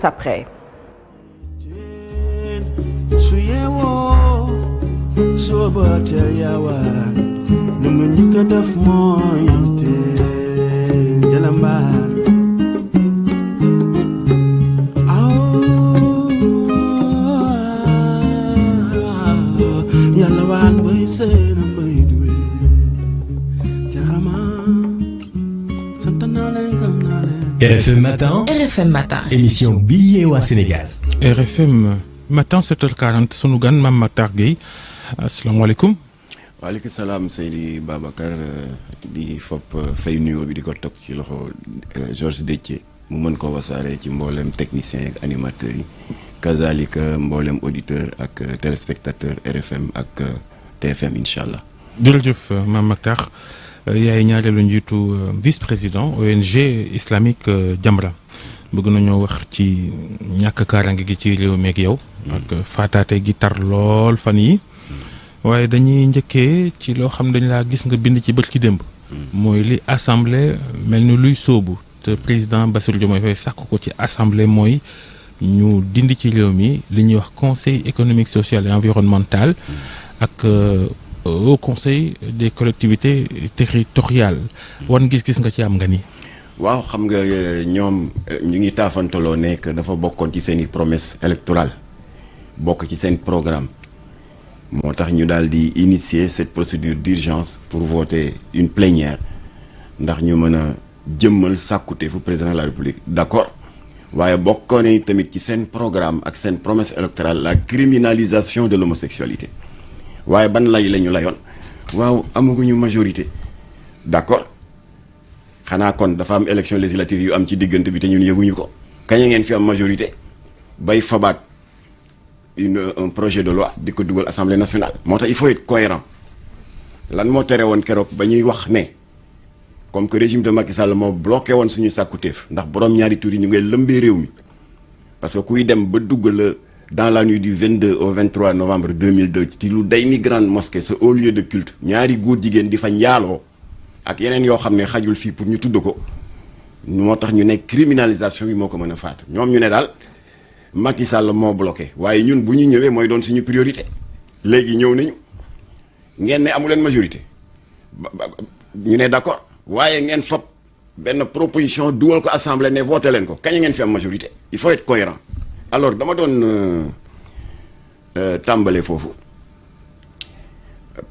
après. RFM Matin. RFM Matin. Émission Billet au Sénégal. RFM Matin 7h40 sunu gan Mame Mactar Gueye asalaamaaleykum. waaleykum salaam Seydi Babacar di fopp fay nuyoo bi di ko toog ci loxo Georges Déthié mu mën ko wasaare ci mboolem technicien ak animateurs yi kazalika mboolem auditeur ak téléspectateur RFM ak TFM incha allah. jërëjëf Mame Mactar yaay ñaareelu njiitu vice-président ONG islamique Jamra bëgg nañoo wax ci ñàkk kaaraange gi ci réew mi ak yow. ak faataate gi tar lool fan yi waaye dañuy njëkkee ci loo xam dañ laa gis nga bind ci bërki démb. mooy li assemblée mel ni luy sóobu te président Bassirou Diomaye Faye sàkk ko ci assemblée mooy ñu dindi ci réew mi li ñuy wax conseil économique social et environnemental ak au conseil des collectivités territoriales. wan gis-gis nga ci am nga ni. waaw xam nga ñoom ñu ngi taafantaloo nekk dafa bokkoon ci seen i promesse électorale bokk ci seen programme moo tax ñu daal di initier cette procédure d'urgence pour voter une plénière ndax ñu mën a jëmmal sàkkute fu président de la République d'accord waaye bokkoon nañu tamit ci seen programme ak seen promesse électorale la criminalisation de l'homosexualité waaye ban lay la ñu layoon waaw amaguñu majorité d'accord xanaa kon dafa am élection législative yu am ci diggante bi te ñun yëguñu ko kañ ngeen fi am majorité bay fabaat un projet de loi di ko dugal assemblée nationale. moo tax il faut être cohérent lan moo tere woon keroog ba ñuy wax ne comme que régime de Macky Sall moo bloqué woon suñu sàkkuteef ndax borom ñaari tur yi ñu ngay lëmbee réew mi parce que kuy dem ba dugg la dans la nuit du 22 au 23 novembre 2002 ci lu day ni grande mosquée sa haut lieu de culte ñaari góor jigéen di fa njaaloo ak yeneen yoo xam ne xajul fii pour ñu tudd ko moo tax ñu ne criminalisation bi moo ko mën a faat ñoom ñu ne daal Macky Sall moo bloqué waaye ñun bu ñu ñëwee mooy doon suñu priorité léegi ñëw nañu ngeen ne amu leen majorité ñu ne d'accord waaye ngeen fab benn proposition dugal ko assemblée ne voté leen ko kañ ngeen fi am majorité il faut être cohérent alors dama doon tàmbale foofu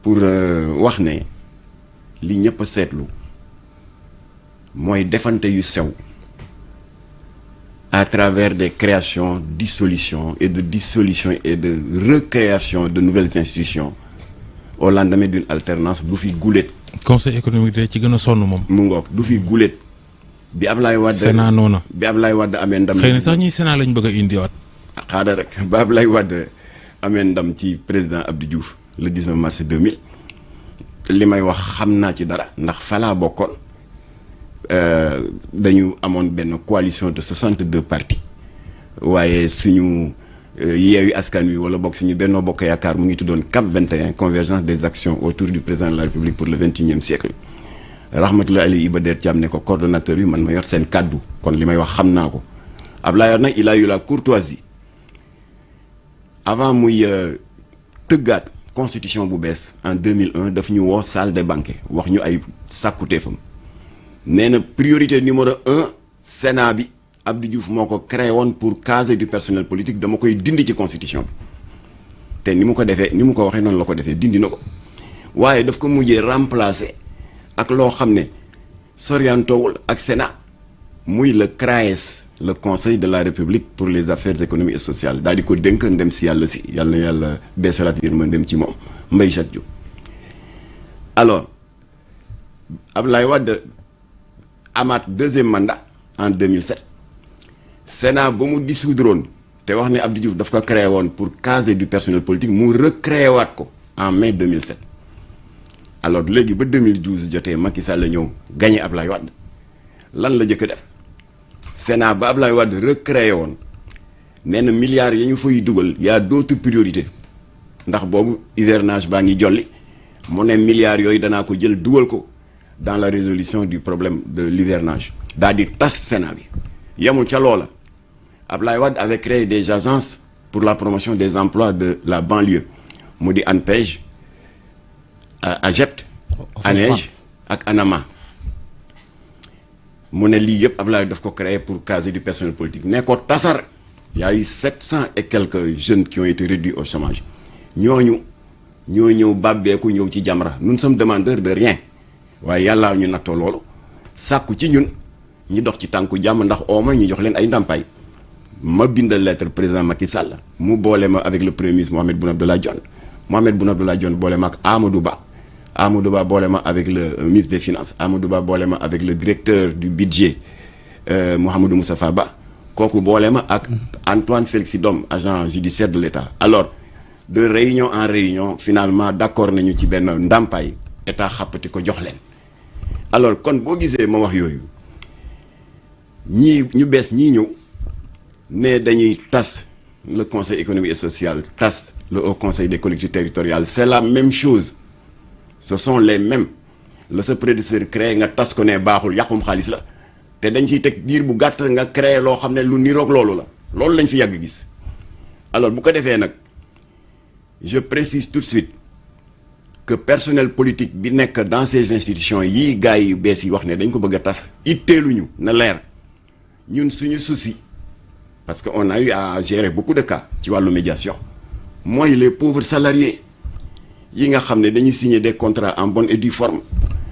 pour wax ne li ñëpp a seetlu mooy defante yu sew à travers des créations dissolution et de recréation de nouvelles institutions au lendemain d'une alternance du fi guléet. conseil économique de ci gën a sonn moom. mu ngoog du fi guléet. bi Ablaye Wade Sénat noona bi Ablaye Wade amee ndam. xëy na sax ñuy Sénat lañ bëgg a indiwaat. xaaral rek ba Ablaye Wade amee ndam ci président Abdou Diouf le 19 mars 2000 li may wax xam naa ci dara ndax falaa bokkoon. dañu amoon benn coalition de 62 partis waaye suñu Yewwi Askan Wi wala bokk suñu Benno Bokk Yaakaar mu ngi tuddoon CAP 21 convergence des actions autour du président de la République pour le 21e siècle Rahmatoulaye Ali Iba Der Thiam ne ko coordonnateur bi man ma yor seen kaddu kon li may wax xam naa ko Ablaye Wade nag il a eu la courtoisie avant muy tëggaat constitution bu bees en 2001 daf ñu woo salle des banquets wax ñu ay sàkkuteefam nee na priorité numéro 1 Sénat bi Abdou Diouf moo ko créé woon pour caser du personnel politique dama koy dindi ci constitution bi te ni mu ko defee ni mu ko waxee noonu la ko defee dindi na ko waaye daf ko mujjee remplacer ak loo xam ne soriantowul ak Sénat muy le CRAES le conseil de la République pour les affaires économiques et sociales daal di ko dénk ndem si yàlla na yàlla beesalaat yërmande dem ci moom Mbaye Jacques Diop alors Abdoulaye Wade amaat deuxième mandat en 2007 Sénat ba mu dissoudroon te wax ne Abdou Diouf daf ko créé woon pour caser du personnel politique mu recréé waat ko en mai 2007 alors léegi ba 2012 jotee Macky Sall la ñëw gagné Ablaye Wade lan la jëkk def Sénat ba Ablaye Wade recréé woon nee na milliards ya ñu fay dugal y a d'autres priorités ndax boobu hivernage baa ngi jolli mu ne milliards yooyu danaa ko jël dugal ko dans la résolution du problème de l'hivernage daal di tas Sénat bi yemul ca loola Abdoulaye Wade avait créé des agences pour la promotion des emplois de la banlieue mu di ANPEJ AGEPT ANEJ ak ANAMA mu ne lii yëpp Abdoulaye daf ko créé pour caser du personnel politique ne ko tasar y a eu 700 et quelques jeunes qui ont été réduits au chômage ñooñu ñoo ñëw bàbbeeku ñëw ci Jamra nous sommes demandeurs de rien waaye yàllaa ñu nattoo loolu sàkku ci ñun ñi dox ci tànku jàmm ndax ooma ñu jox leen ay ndàmpaay ma bindal lettre président Macky Sall mu boole ma avec le premier ministre Mohamed Boun Abdallah Dionne Mohamed Boun Abdallah Dionne boole ma ak Amadou Ba boole ma avec le ministre des finances Amadou Ba boole ma avec le directeur du budget Mouhamadou Moustapha Ba kooku boole ma ak Antoine Félix Diome agent judiciaire de l'État. Alors de réunion en réunion finalement d'accord nañu ci benn ndàmpaay état xàppati ko jox leen. Alors kon boo gisee ma wax yooyu ñii ñu bees ñii ñëw ne dañuy tas le conseil économique et social tas le haut conseil des collectivités territoriales c'est la même chose ce sont les mêmes la sa prédécesseur créé nga tas ko ne baaxul yàqum xaalis la te dañ ciy teg diir bu gàtt nga créé loo xam ne lu niroog loolu la loolu lañ fi yàgg gis. Alors bu ko defee nag je précise tout de suite que personnel politique bi nekk dans ces institutions yii gars yi bees yi wax ne dañ ko bëgg a tas itteeluñu na leer ñun suñu souci parce que on a eu à gérer beaucoup de cas ci wàllu médiation mooy les pauvres salariés yi nga xam ne dañuy signer des contrats en bonne et due forme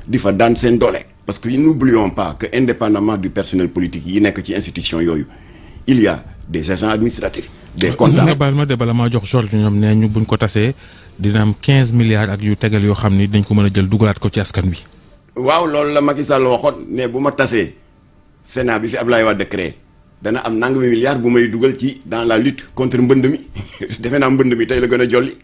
di fa daan seen doole parce que n'oublions pas que indépendamment du personnel politique yi nekk ci institution yooyu il y a des agents administratifs des comptables. nga baal ma de bala maa jox Georges ñoom nee ñu buñ ko tasee dina am 15 milliards ak yu tegal yoo xam ni dañ ko mën a jël dugalaat ko ci askan wi. waaw loolu la Macky Sall waxoon ne bu ma tasee Sénat bi fi Abdoulaye Wade créé dana am nangami milliards bu may dugal ci dans la lutte contre mbënd mi defe naa mbënd mi tey la gën a jolli.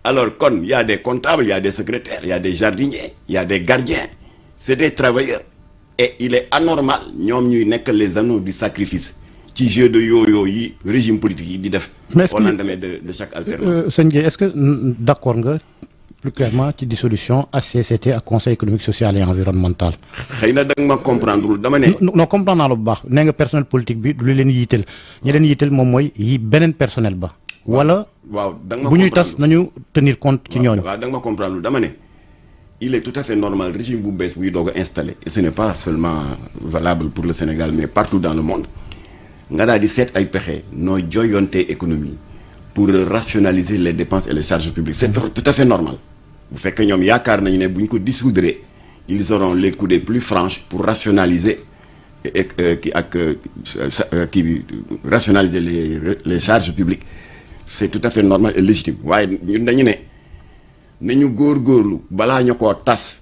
Alors kon y a des comptables y a des secrétaires y a des jardiniers y a des gardiens c'est des travailleurs et il est anormal ñoom ñuy nekk les anneaux du sacrifice ci jeu de yo-yo yi régime politique yi di def. au lendemain de chaque alternance. sëñ Gueye est-ce que d'accord nga plus clairement ci dissolution HCCT ak conseil économique social et environnemental. xëy na da nga ma comprendre dama ne. non comprendre naa la bu baax nee nga personnel politique bi du leen yitteel ñi leen yitteel moom mooy yi beneen personnel ba. wala waaw da nga ma bu ñuy tas nañu tenir compte ci ñooñu. waaw da nga ma comprendre dama ne il est tout à fait normal régime bu bees buy doog a installé et ce n'est pas seulement valable pour le Sénégal mais partout dans le monde nga daal di seet ay pexe nooy joyonte économie pour rationaliser les dépenses et les charges publiques c'est tout à fait normal bu fekkee ñoom yaakaar nañu ne bu ñu ko dissoudre ils auront les coudées plus franches pour rationaliser rationaliser les charges publiques. C'est tout à fait normal et légitime waaye ñun dañu ne nañu góorgóorlu balaa ñu koo tas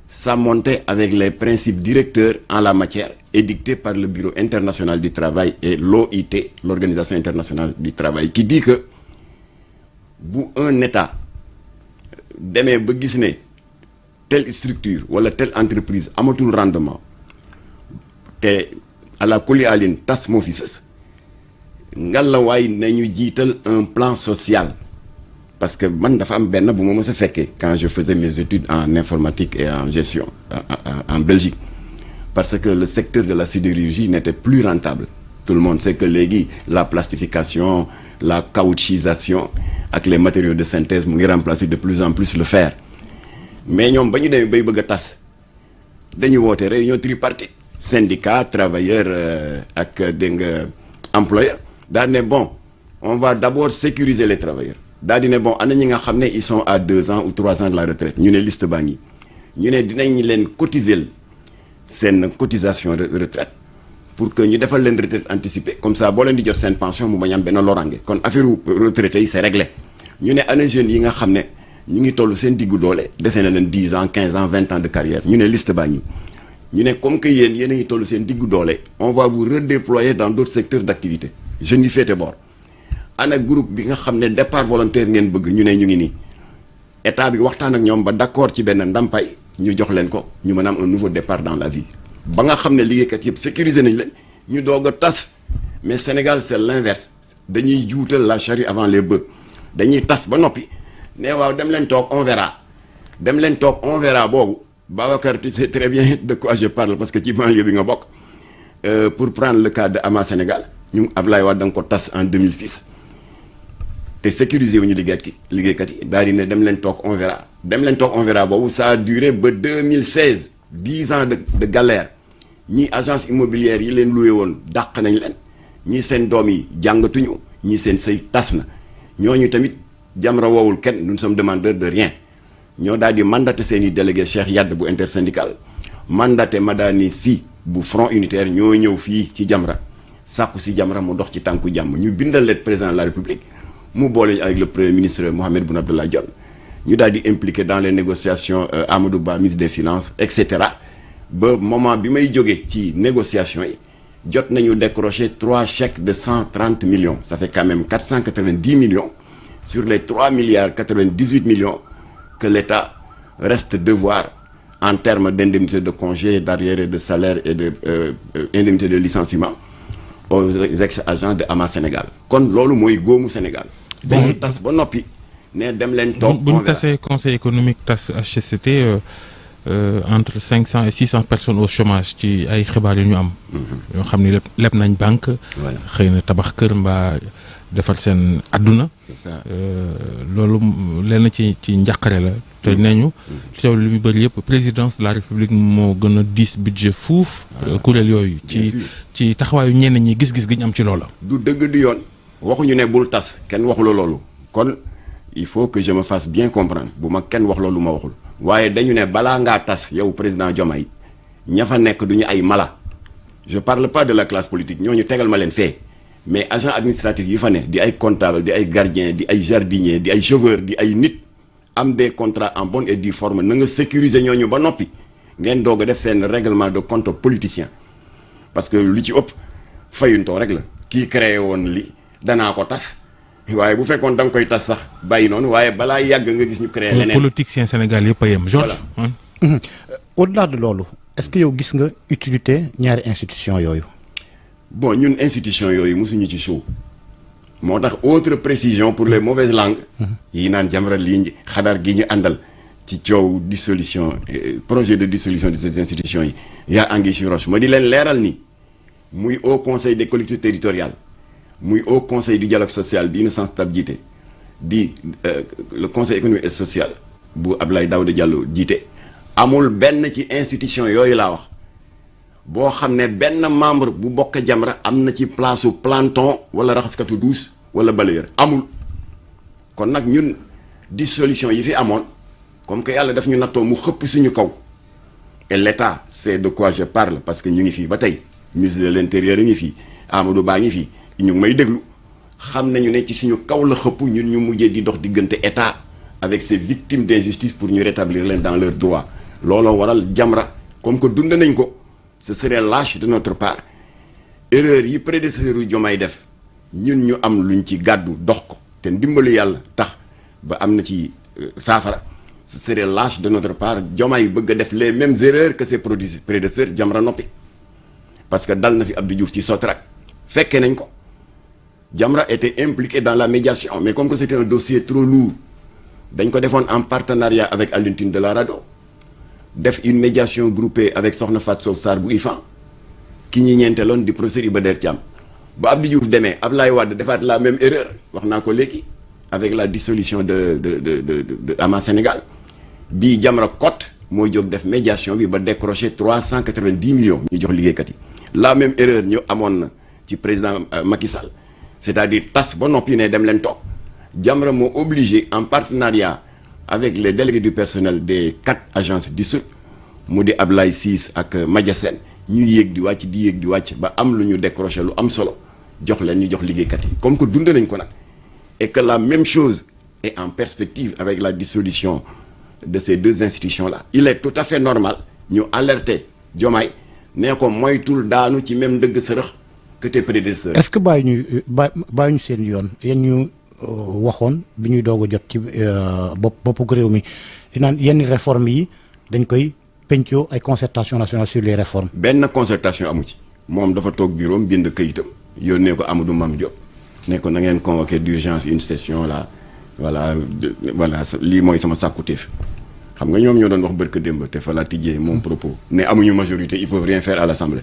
s'ammonter avec les principes directeurs en la matière édictés par le Bureau international du travail et l'OIT l'Organisation internationale du travail qui dit que bu un État demee ba gis ne telle structure wala telle entreprise amatul rendement te à la kuli alin tas moo fi sës ngalawaay nañu jiital un plan social parce que man dafa am benn bu ma mës a fekkee quand je faisais mes études en informatique et en gestion en Belgique parce que le secteur de la sidérurgie n'était plus rentable tout le monde sait que léegi la plastification la caoutchisation ak les matériaux de synthèse mu ngi remplacer de plus en plus le fer mais ñoom ba ñu demee bay bëgg a tas dañu woote réunion tripartite syndicat travailleurs ak dégg nga employeurs daal ne bon on va d'abord sécuriser les travailleurs daal di ne bon ana ñi nga xam ne ils sont à 2 ans ou 3 ans de la retraite ñu ne liste baa ngi ñu ne dinañ leen cotiser seen cotisation retraite pour que ñu defal leen retraite anticipée comme ça boo leen di jot seen pension mu bañ am benn lorange kon affaire retraité yi c'est réglé ñu ne ana jeunes yi nga xam ne ñu ngi toll seen diggu doole dese na leen 10 ans 15 ans 20 ans de carrière ñu ne liste baa ngi ñu ne comme que yéen a ngi toll seen diggu doole on va vous redéployer dans d'autres secteurs d'activité jeunes yi féete boor ana groupe bi nga xam ne départ volontaire ngeen bëgg ñu ne ñu ngi nii état bi waxtaan ak ñoom ba d'accord ci benn ndàmpaay ñu jox leen ko ñu mën a am un nouveau départ dans la vie ba nga xam ne liggéeykat yëpp sécuriser nañ leen ñu doog a tas mais Sénégal c'est l'inverse dañuy juutal la charrue avant les bœufs dañuy tas ba noppi ne waaw dem leen toog on verra dem leen toog on verra boobu Babacar tu sais très bien de quoi je parle parce que ci banlieue bi nga bokk pour prendre le cas de Ama Sénégal ñu Ablaye Wade da nga ko tas en 2006 te sécuriser wu ñu liggéeykat yi daal di ne dem leen toog on verra boobu ça a duré ba 2016 10 ans de galère ñii agence immobilière yi leen loué woon dàq nañ leen ñii seen doom yi jàngatuñu ñii seen sëy tas na ñooñu tamit Jamra woowul kenn nous sommes demandeurs de rien ñoo daal di mandaté seen i délégué Cheikh Yadd bu intersyndical mandaté Madani Sy bu front unitaire ñoo ñëw fii ci Jamra sàkku si Jamra mu dox ci tànku jàmm ñu bindal leen président de la République mu boole avec le premier ministre Mohamed Boun Abdallah Dionne ñu daal di impliqué dans les négociations Amadou Ba ministre des finances et cetera ba moment bi may jógee ci négociations yi jot nañu décroché 3 chèques de 130 millions ça fait quand même 490 millions sur les 3 milliards 98 millions que l'État reste devoir en termes d'indemnité de congé, d'arriérés de salaire et de indemnité de licenciement aux ex-agents de AMA Sénégal kon loolu mooy góomu Sénégal dañuy tas ba noppi ne dem leen toog bu ñu tasee conseil économique tas HCCT entre 500 et 600 personnes au chômage ci ay xibaar yu ñu am yoo xam ni leb nañ banque xëy na tabax kër mbaa defar seen adduna loolu lenn ci njàqare la te neñu teew li mu bëri yëpp présidence de la république moo gën a diis budget fuuf kuréel yooyu ci taxawaayu ñenn ñi gis-gis gi ñu am ci loola du dëgg du yoon waxuñu ne bul tas kenn waxula loolu kon il faut que je me fasse bien comprendre bu ma kenn wax loolu ma waxul waaye dañu ne balaa ngaa tas yow président Diomaye ña fa nekk du ñu ay mala je parle pas de la classe politique ñooñu tegal ma leen fee mais agent administratif yi fa ne di ay comptable di ay gardien di ay jardinier di ay chauffeur di ay nit am des contrats en bonne et due forme na nga sécuriser ñooñu ba noppi ngeen doog a def seen règlement de compte politicien parce que lu ci ëpp fayuntoo rek la kii créé woon li danaa ko tas waaye bu fekkoon da nga koy tas sax bàyyi noonu waaye balaa yàgg nga gis ñu créé leneen politicien Sénégal yëpp a yem Georges au-delà de loolu est-ce que yow gis nga utilité ñaari institution yooyu bon ñun institution yooyu mosuñu ci show moo tax autre précision pour les mauvaises langues yi naan Jamra lii xadaar gi ñu àndal ci coow dissolution projet de dissolution de ces institutions yi yaa anguille sous roche ma di leen leeral ni muy au conseil des collectivités territoriales muy au conseil du dialogue social bi Innocence Ntap jiite di le conseil économique et social bu Abdoulaye Daouda Diallo jiite amul benn ci institution yooyu laa wax boo xam ne benn membre bu bokk Jamra am na ci place su planton wala raxaskatu douche wala balayeur amul kon nag ñun dissolution yi fi amoon comme que yàlla daf ñu nattoo mu xëpp suñu kaw et l'État c'est de quoi je parle parce que ñu ngi fii ba tey ministre de l'intérieur ngi fii Amadou Ba ngi fii ñu ngi may déglu xam nañu ne ci suñu kaw la xëpp ñun ñu mujjee di dox diggante État avec ses victimes d'injustice pour ñu rétablir leen dans leurs droits looloo waral Jamra comme que dund nañ ko ce serait lâche de notre part erreur yi prédécesseur yu Diomaye def ñun ñu am luñ ci gàddu dox ko te ndimbalu yàlla tax ba am na ci saafara ce serait lâche de notre part Diomaye bëgg a def les mêmes erreurs que ses prédécesseurs Jamra noppi parce que dal na fi Abdou Diouf ci Sotrac fekkee nañ ko Jamra était impliqué dans la médiation mais comme que c'était un dossier trop lourd dañ ko defoon en partenariat avec Alioune Tine de la RADDHO def une médiation groupée avec Sokhna Fatou Sow Sarr bu IFAN ki ñi ñeenteeloon di professeur Iba Der Thiam ba Abdou Diouf demee Abdoulaye Wade defaat la même erreur wax naa ko léegi avec la dissolution de AMA Sénégal bii Jamra Cotte moo jóg def médiation bi ba décroché 390 millions ñu jox liggéeykat yi la même erreur ñu amoon na ci président Macky Sall c'est-à-dire tas ba noppi ne dem leen toog Jamra moo obligé en partenariat avec les délégués du personnel des 4 agences dissoutes mu di Ablaye Ciss ak Madia Sène ñu yéeg di wàcc ba am lu ñu décroché lu am solo jox leen ñu jox liggéeykat yi comme que dund nañ ko nag et que la même chose est en perspective avec la dissolution de ces 2 institutions là il est tout à fait normal ñu alerter Diomaye nee ko moytul daanu ci même dëgg sërëx que tes prédécesseurs. est-ce que bàyyi ñu seen yoon yéen ñu waxoon bi ñuy doog a jot ci boppu réew mi naan yenn réformes yi dañ koy pencoo ay concertation nationale sur les réformes. benn concertation amu ci moom dafa toog bureau bind këyitam yónnee ko Amadou Mame Diop ne ko na ngeen convoquer d'urgence une session là voilà lii mooy sama sàkkuteef xam nga ñoom ñoo doon wax bërka démb te fa la tijjee mon propos ne amuñu majorité ils peuvent rien faire à l'Assemblée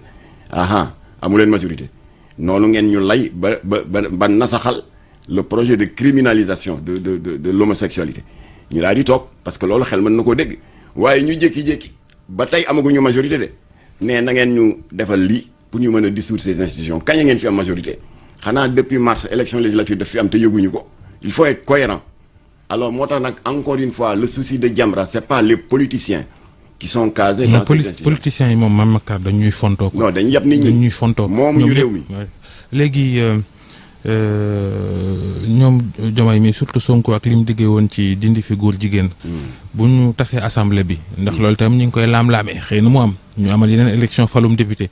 amu leen majorité noonu ngeen ñu lay ba nasaxal le projet de criminalisation de l'homosexualité ñu daal di toog parce que loolu xel mën na koo dégg waaye ñu jékki-jékki ba tey amaguñu majorité de mais na ngeen ñu defal lii pour ñu mën a dissoudre ces institutions kañ ngeen fi am majorité xanaa depuis mars élection législative daf fi am te yëguñu ko il faut être cohérent alors moo tax nag encore une fois le souci de Jamra c'est pas les politiciens qui sont casés dans ces institutions. Politiciens yi moom Mame Mactar dañuy fontoo ko. non dañuy yab nit ñi dañuy fontoo moom ñu réew mi. léegi ñoom Diomaye mi surtout Sonko ak li mu diggee woon ci dindi fi góor jigéen. bu ñu tasee assemblée bi. ndax loolu tam ñu ngi koy laam-laamee xëy na mu am ñu amal yeneen élection falum député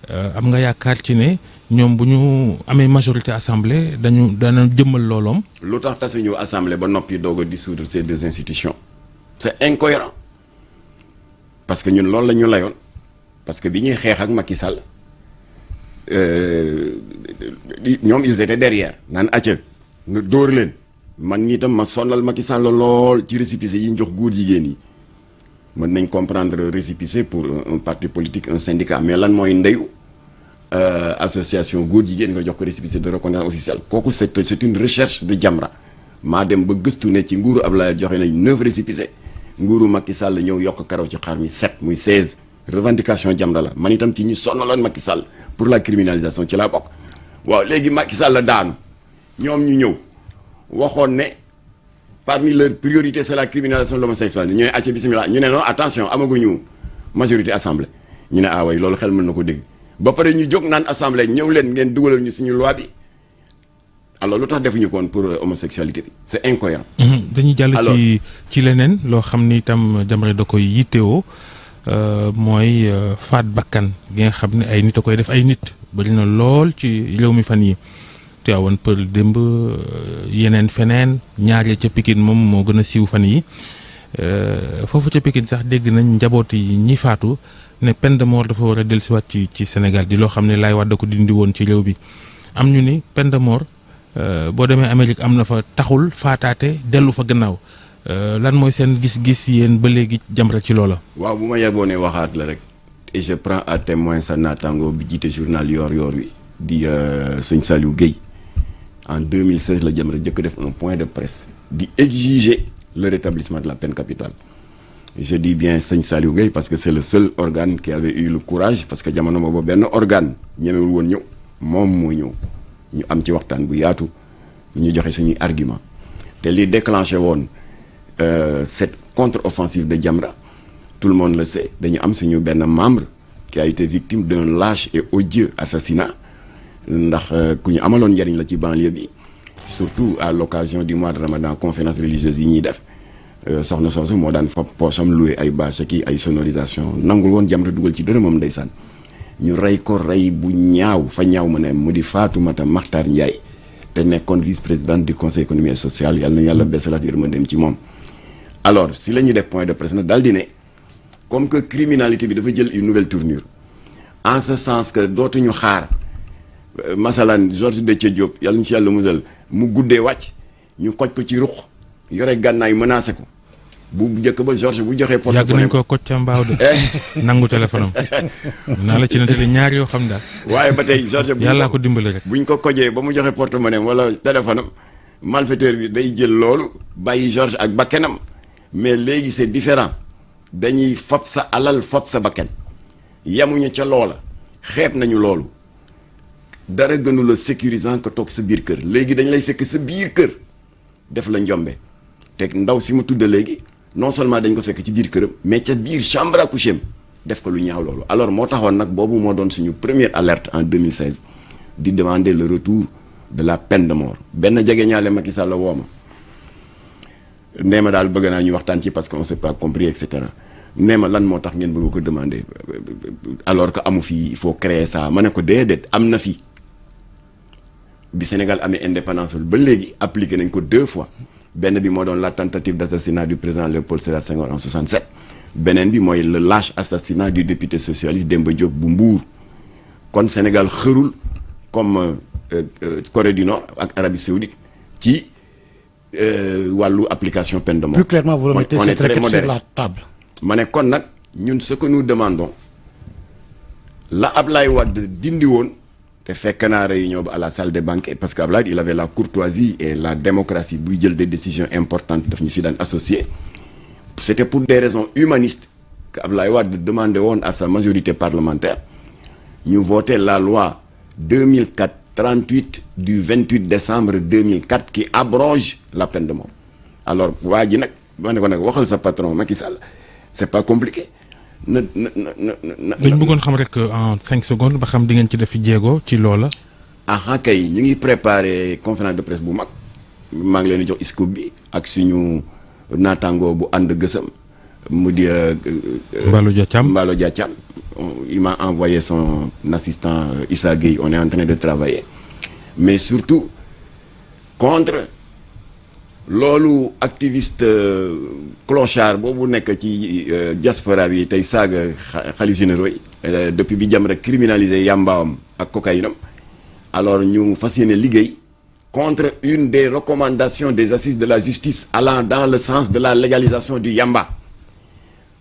am nga yaakaar ci ne ñoom bu ñu amee majorité assemblée dana jëmmal looloom. lu tax tasuñu assemblée ba noppi doog a dissoudre ces deux institutions c'est incohérent parce que ñun loolu la ñu layoon parce que bi ñuy xeex ak Macky Sall ñoom ils étaient derrière naan acca nga dóor leen man ñi tam ma sonal Macky Sall lool ci récépissé yi ñu jox góor jigéen yi mën nañ comprendre récépissé pour un parti politique un syndicat mais lan mooy ndeyu association góor jigéen nga jox ko récépissé de reconnaissance officielle kooku c'est une recherche de Jamra maa dem ba gëstu ne ci nguuru Abdoulaye joxe nañ 9 récépissé nguuru Macky Sall ñëw yokk karaw ci xar mi 7 muy 16 revendication Jamra la man itam ci ñi sonnaloon Macky Sall pour la criminalisation ci laa bokk waaw léegi Macky Sall la daanu ñoom ñu ñëw waxoon ne parmi leurs priorités c'est la criminalisation de l'homosexualité ñu ne acca bismillah ñu ne non attention amaguñu majorité assemblée ñu ne ah way loolu xel mën na ko dégg ba pare ñu jóg naan assemblée ñëw leen ngeen dugalal ñu suñu loi bi alors lu tax defuñu koon pour homosexualité bi c'est incohérent. dañuy jàll ci leneen loo xam ni itam Jamra da koy yittewoo mooy faat bakkan gi nga xam ne ay nit a koy def ay nit bari na lool ci réew mi fan yi te awoon pël démb yeneen feneen ñaaree ca Pikine moom moo gën a siiw fan yi foofu ca Pikine sax dégg nañ njaboot yi ñi faatu ne peine de mort dafa war a dellusiwaat ci Sénégal di loo xam ne Laay Wàdd ko dindi woon ci réew bi am ñu ni peine de mort boo demee Amérique am na fa taxul faataate dellu fa gannaaw lan mooy seen gis-gis yéen ba léegi Jamra ci loola. waaw bu ma yeboo ne waxaat la rek et je prends à témoin sa naataango bi jiite journal Yoor wi di sëñ Saliou Guèye en 2016 la Jamra jëkk def un point de presse di exiger le rétablissement de la peine capitale. Je dis bien sëñ Saliou Guèye parce que c'est le seul organe qui avait eu le courage parce que jamono boobu benn organe ñemewul woon ñëw moom moo ñëw ñu am ci waxtaan bu yaatu ñu joxe suñuy argument te li déclenché woon cette contre-offensive de Jamra tout le monde le sait dañu am suñu benn membre qui a été victime d'un lâche et odieux assassinat ndax ku ñu amaloon njariñ la ci banlieue bi surtout à l'occasion du mois de Ramadan conférence religieuse yi ñuy def soxna soosu moo daan fa poosam loué ay bâche ki ay sonorisation nangul woon Jamra dugal ci dërëmam ndeysaan ñu rey ko rey bu ñaaw fa ñaaw ma ne mu di Fatoumata Makhtar Ndiaye te nekkoon vice-présidente du conseil économique et social yàlla na yàlla beesalaat yërmandeem ci moom. alors si la ñuy def point de presse nag daal di ne comme que criminalité bi dafa jël une nouvelle tournure en ce sens que dootuñu xaar masalan Georges Déthié Diop yàlla ñu ci yàlla musal mu guddee wàcc ñu koj ko ci ruq yore gànnaay menacé ko bu njëkk ba Georges bu joxee portefeuille yàgg nañ ko koj ca mbaaw de nangu téléphone am naa la ci nettali ñaar yoo xam daal waaye ba tey Georges yàllaa ko dimbali rek buñ ko kojee ba mu joxe porte-monnaie wala téléphone am malfaiteur bi day jël loolu bàyyi Georges ak bakkenam mais léegi c'est différent dañuy fab sa alal fab sa bakken yemuñu ca loola xeeb nañu loolu dara gënu la sécurisant que toog sa biir kër léegi dañ lay fekk sa biir kër def la njombe te ndaw si mu tudda léegi non seulement dañ ko fekk ci biir këram mais ca biir chambre à coucher def ko lu ñaaw loolu alors moo taxoon nag boobu moo doon suñu première alerte en 2016 di demander le retour de la peine de mort benn jege ñaale Macky Sall la woo ma nee ma daal bëgg naa ñu waxtaan ci parce que on s'est pas compris et cetera nee ma lan moo tax ngeen bëgg ko demander alors que amu fi il faut créer ça ma ne ko déedéet am na fi bi Sénégal amee indépendance ba léegi appliqué nañ ko 2 fois benn bi moo doon la tentative d'assassinat du président Léopold Sédar Senghor en 67 beneen bi mooy le lâche assassinat du député socialiste Demba Diop bu Mbour kon Sénégal xërul comme Corée du Nord ak Arabie Saoudite ci wàllu application peine de mort. Plus clairement, vous remettez cette requête sur la table. ma ne kon nag ñun ce que nous demandons la Ablaye Wade dindi woon te fekk naa réunion ba à la salle des banquets parce que Abdoulaye il avait la courtoisie et la démocratie buy jël des décisions importantes daf ñu si daan associé. C'était pour des raisons humanistes que Abdoulaye Wade demandé woon à sa majorité parlementaire ñu voté la loi 2004-38 du 28 décembre 2004 qui abroge la peine de mort. Alors waa ji nag ma ne ko nag waxal sa patron Macky Sall c'est pas compliqué. dañ bëggoon xam rek en 5 secondes ba xam di ngeen ci def jéego ci loola. kay ñu ngi préparé conférence de presse bu mag maa ngi leen di jox scoop bi ak suñu naataango bu ànd gësam mu di. Mballo Dia Thiam il m'a envoyé son assistant Issa Gueye on est en train de travailler mais surtout contre loolu activiste clochard boobu nekk ci diaspora bi tey saaga xalif généraux yi depuis bi Jamra criminalisé yàmbaawam ak cocaïnam alors ñu fas yéene liggéey contre une des recommandations des assises de la justice allant dans le sens de la légalisation du yamba.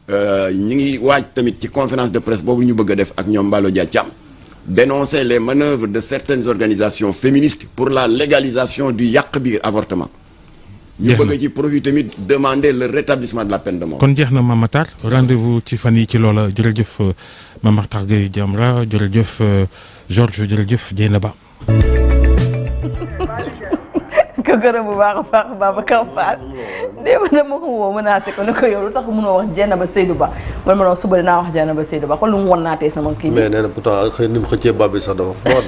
ñu ngi waaj tamit ci conférence de presse boobu ñu bëgg a def ak ñoom Mballo Dia Thiam dénoncer les manœuvres de certaines organisations féministes pour la légalisation du yàq biir avortement. ñu bëgg ci profiter tamit demander le rétablissement de la peine de mort. kon jeex na Mame Matar rendez-vous ci fan yi ci loola jërëjëf Mame Matar Gueye Jamra jërëjëf Georges jërëjëf Dieynaba. ko gërëm bu baax a baax Babacar Fall démb dama ko woo menacé ko ne ko yow lu tax mënoo wax Dieynaba Seydou Ba man ma doon suba dinaa wax Dieynaba Seydou Ba kon lu mu won naatee sama kii bi. mais nee na pourtant xëy ni mu xëccee bab bi sax dafa fort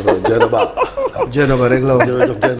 Dieynaba rek la wax jërëjëf